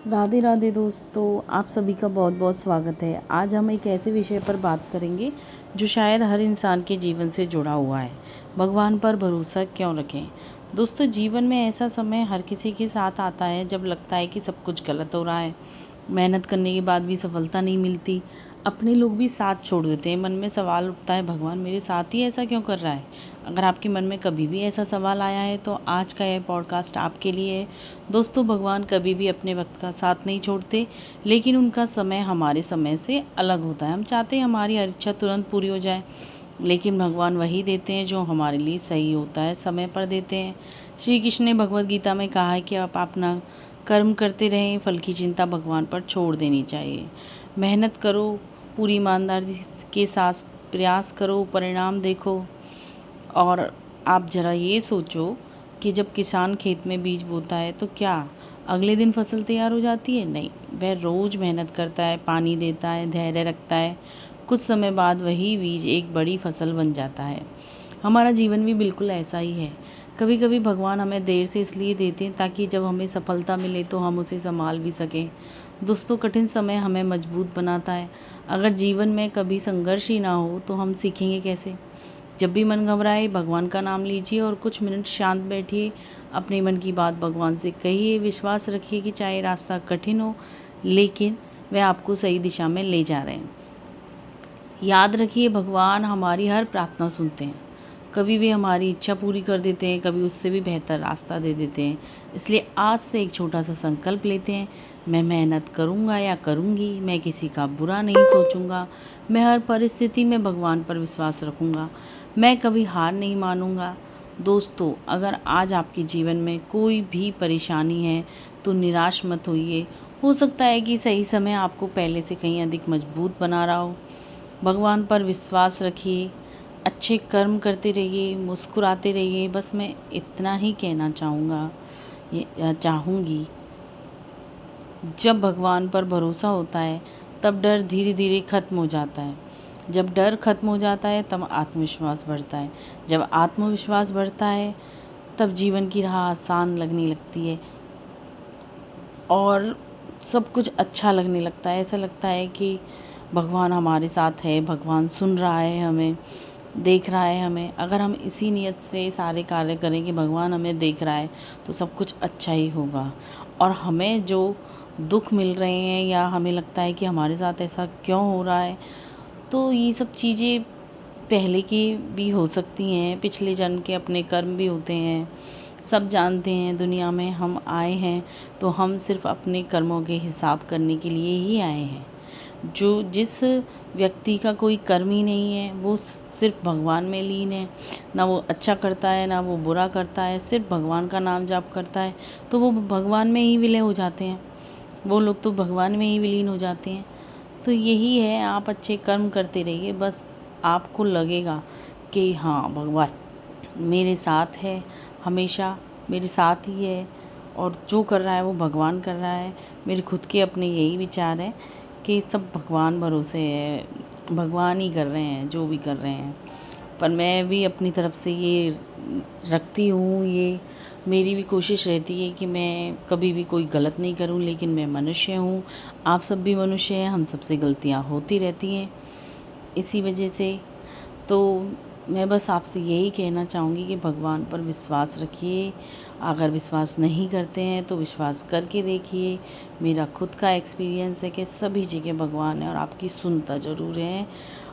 राधे राधे दोस्तों, आप सभी का बहुत बहुत स्वागत है। आज हम एक ऐसे विषय पर बात करेंगे जो शायद हर इंसान के जीवन से जुड़ा हुआ है। भगवान पर भरोसा क्यों रखें। दोस्तों, जीवन में ऐसा समय हर किसी के साथ आता है जब लगता है कि सब कुछ गलत हो रहा है, मेहनत करने के बाद भी सफलता नहीं मिलती, अपने लोग भी साथ छोड़ देते हैं। मन में सवाल उठता है, भगवान मेरे साथ ही ऐसा क्यों कर रहा है। अगर आपके मन में कभी भी ऐसा सवाल आया है तो आज का यह पॉडकास्ट आपके लिए है। दोस्तों, भगवान कभी भी अपने वक्त का साथ नहीं छोड़ते, लेकिन उनका समय हमारे समय से अलग होता है। हम चाहते हैं हमारी हर इच्छा तुरंत पूरी हो जाए, लेकिन भगवान वही देते हैं जो हमारे लिए सही होता है, समय पर देते हैं। श्री कृष्ण ने भगवद गीता में कहा है कि आप अपना कर्म करते रहें, फल की चिंता भगवान पर छोड़ देनी चाहिए। मेहनत करो, पूरी ईमानदारी के साथ प्रयास करो, परिणाम देखो। और आप ज़रा ये सोचो कि जब किसान खेत में बीज बोता है तो क्या अगले दिन फसल तैयार हो जाती है? नहीं, वह रोज़ मेहनत करता है, पानी देता है, धैर्य रखता है। कुछ समय बाद वही बीज एक बड़ी फसल बन जाता है। हमारा जीवन भी बिल्कुल ऐसा ही है। कभी कभी भगवान हमें देर से इसलिए देते हैं ताकि जब हमें सफलता मिले तो हम उसे संभाल भी सकें। दोस्तों, कठिन समय हमें मजबूत बनाता है। अगर जीवन में कभी संघर्ष ही ना हो तो हम सीखेंगे कैसे। जब भी मन घबराए, भगवान का नाम लीजिए और कुछ मिनट शांत बैठिए। अपने मन की बात भगवान से कहिए। विश्वास रखिए कि चाहे रास्ता कठिन हो, लेकिन वह आपको सही दिशा में ले जा रहे हैं। याद रखिए, भगवान हमारी हर प्रार्थना सुनते हैं। कभी भी हमारी इच्छा पूरी कर देते हैं, कभी उससे भी बेहतर रास्ता दे देते हैं। इसलिए आज से एक छोटा सा संकल्प लेते हैं। मैं मेहनत करूँगा या करूँगी, मैं किसी का बुरा नहीं सोचूंगा, मैं हर परिस्थिति में भगवान पर विश्वास रखूँगा, मैं कभी हार नहीं मानूंगा। दोस्तों, अगर आज आपके जीवन में कोई भी परेशानी है तो निराश मत होइए। हो सकता है कि सही समय आपको पहले से कहीं अधिक मजबूत बना रहा हो। भगवान पर विश्वास रखिए, अच्छे कर्म करते रहिए, मुस्कुराते रहिए। बस मैं इतना ही कहना चाहूँगी। जब भगवान पर भरोसा होता है तब डर धीरे धीरे खत्म हो जाता है। जब डर खत्म हो जाता है तब आत्मविश्वास बढ़ता है। जब आत्मविश्वास बढ़ता है तब जीवन की राह आसान लगने लगती है और सब कुछ अच्छा लगने लगता है। ऐसा लगता है कि भगवान हमारे साथ है, भगवान सुन रहा है हमें, देख रहा है हमें। अगर हम इसी नियत से सारे कार्य करें कि भगवान हमें देख रहा है तो सब कुछ अच्छा ही होगा। और हमें जो दुख मिल रहे हैं या हमें लगता है कि हमारे साथ ऐसा क्यों हो रहा है, तो ये सब चीज़ें पहले की भी हो सकती हैं, पिछले जन्म के अपने कर्म भी होते हैं। सब जानते हैं दुनिया में हम आए हैं तो हम सिर्फ अपने कर्मों के हिसाब करने के लिए ही आए हैं। जिस व्यक्ति का कोई कर्म ही नहीं है वो सिर्फ भगवान में लीन है, ना वो अच्छा करता है ना वो बुरा करता है, सिर्फ भगवान का नाम जाप करता है, तो वो भगवान में ही विलय हो जाते हैं। वो लोग तो भगवान में ही विलीन हो जाते हैं। तो यही है, आप अच्छे कर्म करते रहिए। बस आपको लगेगा कि हाँ, भगवान मेरे साथ है, हमेशा मेरे साथ ही है और जो कर रहा है वो भगवान कर रहा है। मेरे खुद के अपने यही विचार है कि सब भगवान भरोसे है, भगवान ही कर रहे हैं जो भी कर रहे हैं। पर मैं भी अपनी तरफ से ये रखती हूँ, ये मेरी भी कोशिश रहती है कि मैं कभी भी कोई गलत नहीं करूँ। लेकिन मैं मनुष्य हूँ, आप सब भी मनुष्य हैं, हम सबसे गलतियाँ होती रहती हैं। इसी वजह से तो मैं बस आपसे यही कहना चाहूँगी कि भगवान पर विश्वास रखिए। अगर विश्वास नहीं करते हैं तो विश्वास करके देखिए। मेरा खुद का एक्सपीरियंस है कि सभी जगह भगवान है और आपकी सुनता ज़रूर है।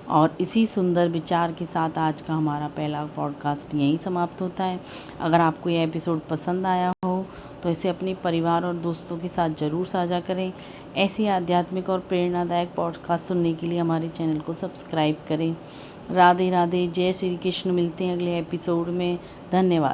और इसी सुंदर विचार के साथ आज का हमारा पहला पॉडकास्ट यहीं समाप्त होता है। अगर आपको यह एपिसोड पसंद आया हो तो इसे अपने परिवार और दोस्तों के साथ ज़रूर साझा करें। ऐसी आध्यात्मिक और प्रेरणादायक पॉडकास्ट सुनने के लिए हमारे चैनल को सब्सक्राइब करें। राधे राधे, जय श्री कृष्ण। मिलते हैं अगले एपिसोड में। धन्यवाद।